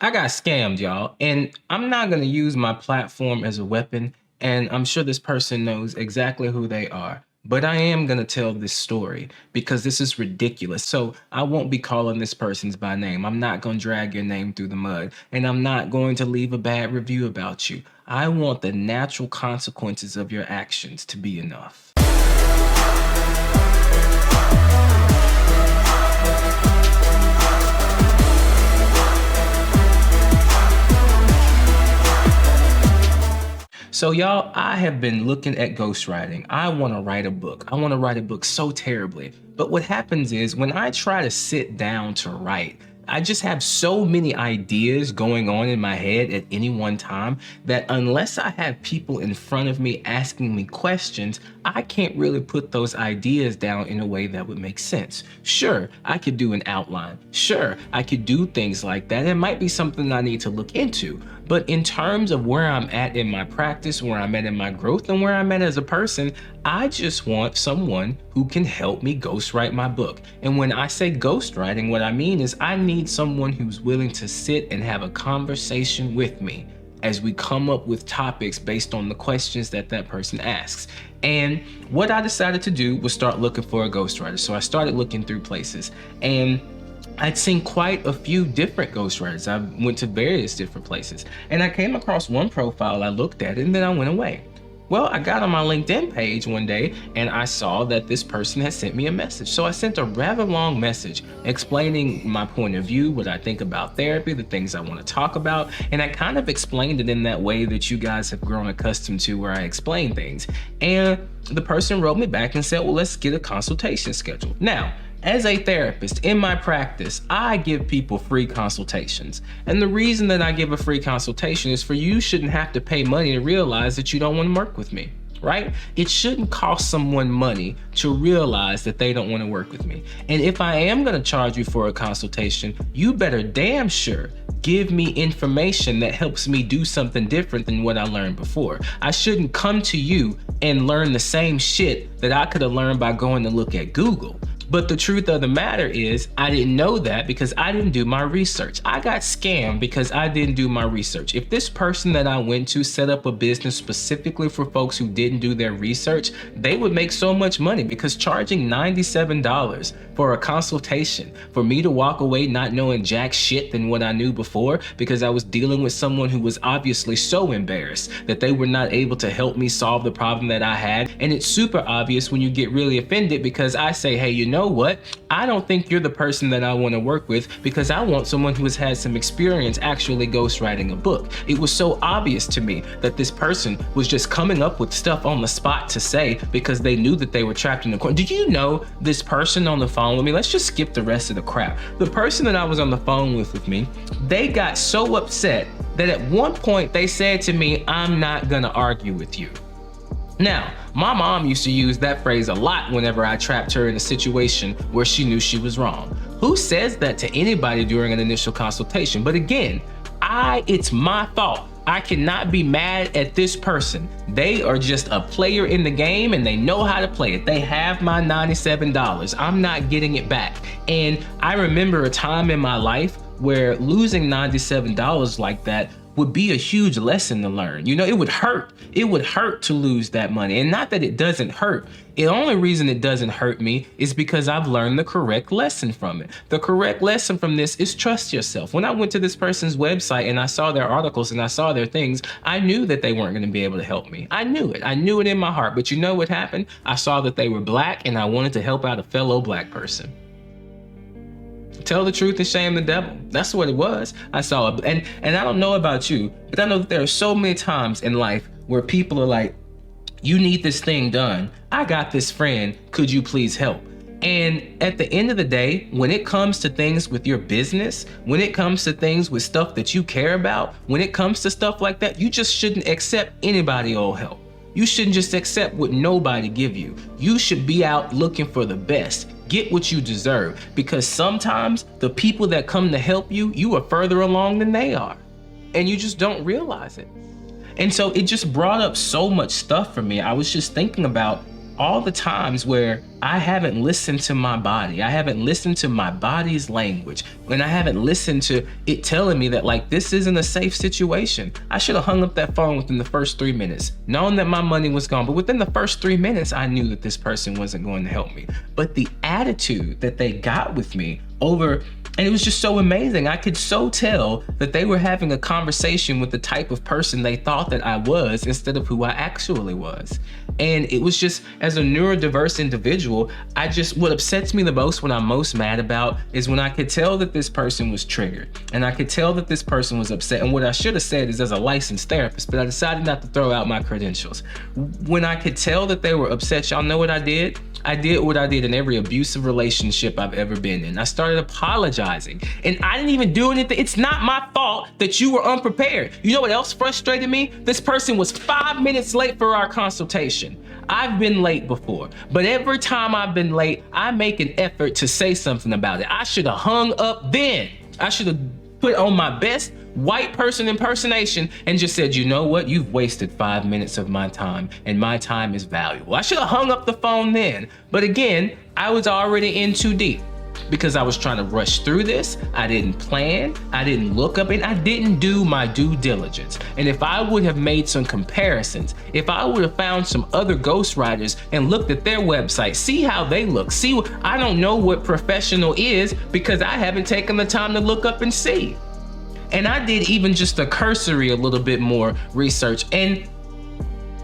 I got scammed, y'all, and I'm not going to use my platform as a weapon, and I'm sure this person knows exactly who they are. But I am going to tell this story because this is ridiculous. So I won't be calling this person's by name. I'm not going to drag your name through the mud, and I'm not going to leave a bad review about you. I want the natural consequences of your actions to be enough. So y'all, I have been looking at ghostwriting. I want to write a book. I want to write a book so terribly. But what happens is when I try to sit down to write, I just have so many ideas going on in my head at any one time that unless I have people in front of me asking me questions, I can't really put those ideas down in a way that would make sense. Sure, I could do an outline. Sure, I could do things like that. It might be something I need to look into. But in terms of where I'm at in my practice, where I'm at in my growth, and where I'm at as a person, I just want someone who can help me ghostwrite my book. And when I say ghostwriting, what I mean is I need someone who's willing to sit and have a conversation with me as we come up with topics based on the questions that that person asks. And what I decided to do was start looking for a ghostwriter. So I started looking through places, and I'd seen quite a few different ghostwriters. I went to various different places, and I came across one profile. I looked at it, and then I went away. Well, I got on my LinkedIn page one day, and I saw that this person had sent me a message. So I sent a rather long message explaining my point of view, what I think about therapy, the things I want to talk about, and I kind of explained it in that way that you guys have grown accustomed to, where I explain things. And the person wrote me back and said, well, let's get a consultation scheduled. Now, as a therapist in my practice, I give people free consultations. And the reason that I give a free consultation is for you shouldn't have to pay money to realize that you don't want to work with me, right? It shouldn't cost someone money to realize that they don't want to work with me. And if I am going to charge you for a consultation, you better damn sure give me information that helps me do something different than what I learned before. I shouldn't come to you and learn the same shit that I could have learned by going to look at Google. But the truth of the matter is, I didn't know that because I didn't do my research. I got scammed because I didn't do my research. If this person that I went to set up a business specifically for folks who didn't do their research, they would make so much money, because charging $97 for a consultation, for me to walk away not knowing jack shit than what I knew before, because I was dealing with someone who was obviously so embarrassed that they were not able to help me solve the problem that I had. And it's super obvious when you get really offended because I say, hey, you know what? I don't think you're the person that I want to work with, because I want someone who has had some experience actually ghostwriting a book. It was so obvious to me that this person was just coming up with stuff on the spot to say because they knew that they were trapped in the corner. Did you know this person on the phone with me? Let's just skip the rest of the crap. The person that I was on the phone with me, they got so upset that at one point they said to me, I'm not gonna argue with you. Now, my mom used to use that phrase a lot whenever I trapped her in a situation where she knew she was wrong. Who says that to anybody during an initial consultation? But again, it's my fault. I cannot be mad at this person. They are just a player in the game and they know how to play it. They have my $97. I'm not getting it back. And I remember a time in my life where losing $97 like that would be a huge lesson to learn. You know, it would hurt. It would hurt to lose that money. And not that it doesn't hurt. The only reason it doesn't hurt me is because I've learned the correct lesson from it. The correct lesson from this is trust yourself. When I went to this person's website and I saw their articles and I saw their things, I knew that they weren't going to be able to help me. I knew it. I knew it in my heart. But you know what happened? I saw that they were Black and I wanted to help out a fellow Black person. Tell the truth and shame the devil. That's what it was. I saw it. And I don't know about you, but I know that there are so many times in life where people are like, you need this thing done. I got this friend. Could you please help? And at the end of the day, when it comes to things with your business, when it comes to things with stuff that you care about, when it comes to stuff like that, you just shouldn't accept anybody or help. You shouldn't just accept what nobody give you. You should be out looking for the best. Get what you deserve, because sometimes the people that come to help you, you are further along than they are, and you just don't realize it. And so it just brought up so much stuff for me. I was just thinking about all the times where I haven't listened to my body. I haven't listened to my body's language. And I haven't listened to it telling me that like, this isn't a safe situation. I should have hung up that phone within the first 3 minutes, knowing that my money was gone. But within the first 3 minutes, I knew that this person wasn't going to help me. But the attitude that they got with me and it was just so amazing. I could so tell that they were having a conversation with the type of person they thought that I was instead of who I actually was. And it was just, as a neurodiverse individual, what upsets me the most, what I'm most mad about, is when I could tell that this person was triggered and I could tell that this person was upset. And what I should have said is, as a licensed therapist, but I decided not to throw out my credentials. When I could tell that they were upset, y'all know what I did? I did what I did in every abusive relationship I've ever been in. I started apologizing, and I didn't even do anything. It's not my fault that you were unprepared. You know what else frustrated me? This person was 5 minutes late for our consultation. I've been late before, but every time I've been late, I make an effort to say something about it. I should have hung up then. I should have put on my best white person impersonation and just said, you know what? You've wasted 5 minutes of my time, and my time is valuable. I should have hung up the phone then. But again, I was already in too deep because I was trying to rush through this. I didn't plan, I didn't look up, and I didn't do my due diligence. And if I would have made some comparisons, if I would have found some other ghostwriters and looked at their website, see how they look, I don't know what professional is because I haven't taken the time to look up and see. And I did even just a little bit more research. And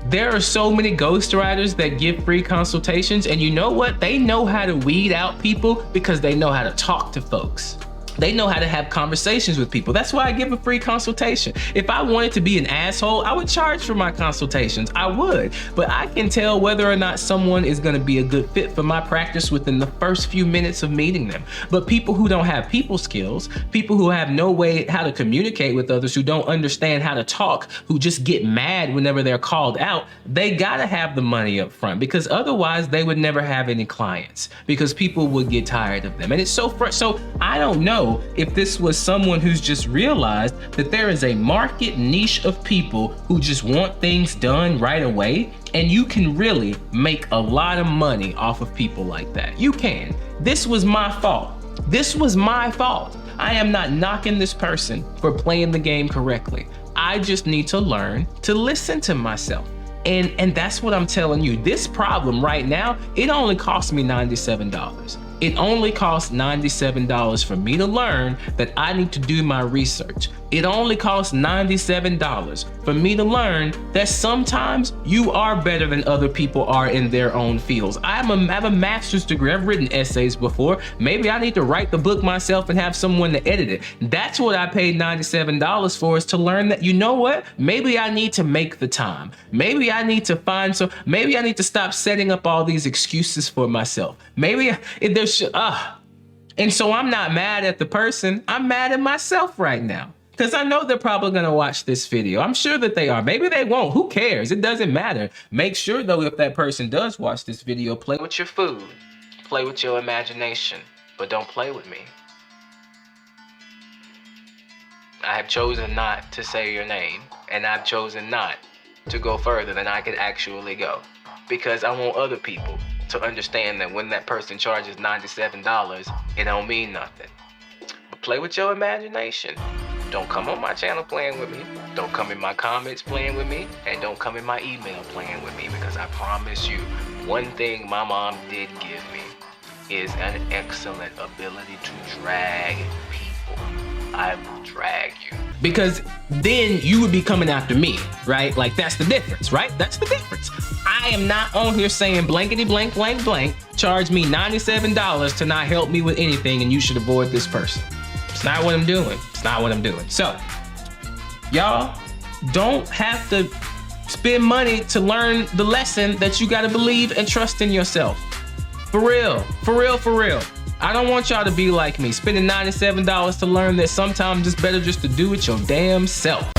there are so many ghostwriters that give free consultations, and you know what? They know how to weed out people because they know how to talk to folks. They know how to have conversations with people. That's why I give a free consultation. If I wanted to be an asshole, I would charge for my consultations. I would, but I can tell whether or not someone is gonna be a good fit for my practice within the first few minutes of meeting them. But people who don't have people skills, people who have no way how to communicate with others, who don't understand how to talk, who just get mad whenever they're called out, they gotta have the money up front, because otherwise they would never have any clients because people would get tired of them. And it's so I don't know if this was someone who's just realized that there is a market niche of people who just want things done right away, and you can really make a lot of money off of people like that. You can. This was my fault. This was my fault. I am not knocking this person for playing the game correctly. I just need to learn to listen to myself. And that's what I'm telling you. This problem right now, it only cost me $97. It only costs $97 for me to learn that I need to do my research. It only costs $97 for me to learn that sometimes you are better than other people are in their own fields. I have a master's degree. I've written essays before. Maybe I need to write the book myself and have someone to edit it. That's what I paid $97 for, is to learn that, you know what? Maybe I need to make the time. Maybe I need to maybe I need to stop setting up all these excuses for myself. And so I'm not mad at the person. I'm mad at myself right now, because I know they're probably gonna watch this video. I'm sure that they are. Maybe they won't. Who cares? It doesn't matter. Make sure though, if that person does watch this video, play with your food, play with your imagination, but don't play with me. I have chosen not to say your name, and I've chosen not to go further than I could actually go, because I want other people to understand that when that person charges $97, it don't mean nothing. But play with your imagination. Don't come on my channel playing with me. Don't come in my comments playing with me. And don't come in my email playing with me, because I promise you, one thing my mom did give me is an excellent ability to drag people. I will drag you. Because then you would be coming after me, right? Like, that's the difference, right? That's the difference. I am not on here saying blankety blank blank blank, charge me $97 to not help me with anything and you should avoid this person. It's not what I'm doing. It's not what I'm doing. So, y'all don't have to spend money to learn the lesson that you gotta believe and trust in yourself. For real, for real, for real. I don't want y'all to be like me, spending $97 to learn that sometimes it's better just to do it your damn self.